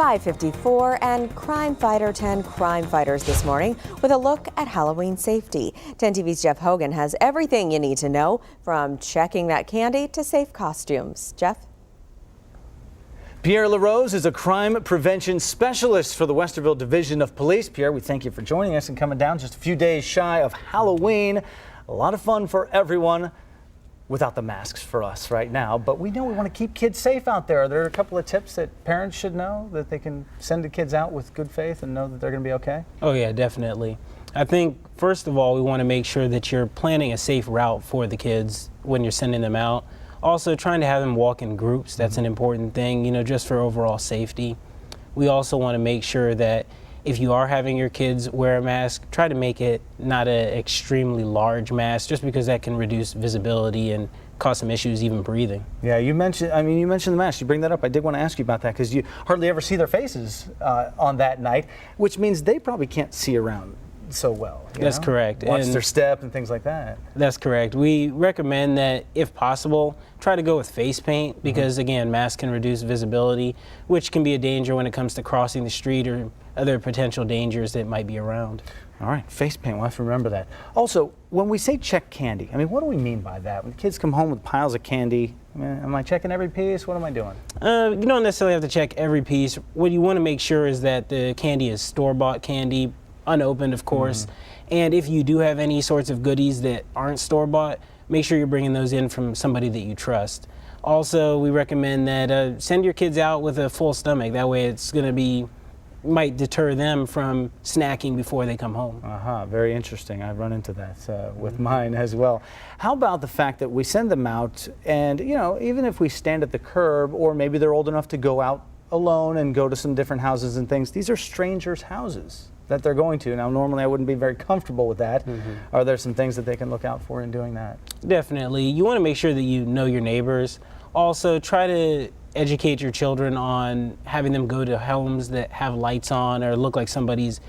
5:54 and Crime Fighter 10 Crime Fighters this morning with a look at Halloween safety. 10 TV's Jeff Hogan has everything you need to know, from checking that candy to safe costumes. Jeff? Pierre LaRose is a crime prevention specialist for the Westerville Division of Police. Pierre, we thank you for joining us and coming down just a few days shy of Halloween. A lot of fun for everyone, without the masks for us right now, but we know we want to keep kids safe out there. Are there a couple of tips that parents should know that they can send the kids out with good faith and know that they're going to be okay? Oh yeah, definitely. I think first of all, we want to make sure that you're planning a safe route for the kids when you're sending them out. Also, trying to have them walk in groups, that's an important thing, just for overall safety. We also want to make sure that if you are having your kids wear a mask, try to make it not an extremely large mask, just because that can reduce visibility and cause some issues even breathing. Yeah, you mentioned the mask. You bring that up. I did want to ask you about that because you hardly ever see their faces on that night, which means they probably can't see around so well. That's correct. Watch their step and things like that. That's correct. We recommend that, if possible, try to go with face paint because, again, masks can reduce visibility, which can be a danger when it comes to crossing the street or other potential dangers that might be around. All right, face paint, we'll have to remember that. Also, when we say check candy, what do we mean by that? When kids come home with piles of candy, am I checking every piece? What am I doing? You don't necessarily have to check every piece. What you want to make sure is that the candy is store-bought candy, unopened, of course. And if you do have any sorts of goodies that aren't store-bought, make sure you're bringing those in from somebody that you trust. Also, we recommend that send your kids out with a full stomach. That way it's going to might deter them from snacking before they come home. Very interesting. I've run into that with mine as well. How about the fact that we send them out and, even if we stand at the curb, or maybe they're old enough to go out alone and go to some different houses and things, these are strangers' houses that they're going to. Now, normally I wouldn't be very comfortable with that. Are there some things that they can look out for in doing that? Definitely. You want to make sure that you know your neighbors. Also, try to educate your children on having them go to homes that have lights on or look like somebody's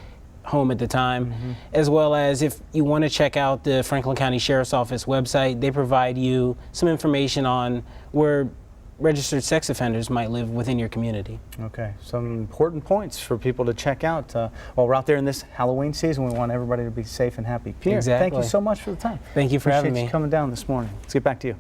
home at the time, as well as if you want to check out the Franklin County Sheriff's Office website, they provide you some information on where registered sex offenders might live within your community. Okay, some important points for people to check out while we're out there in this Halloween season. We want everybody to be safe and happy. Pierre, thank you so much for the time. Thank you for having me. Appreciate you coming down this morning. Let's get back to you.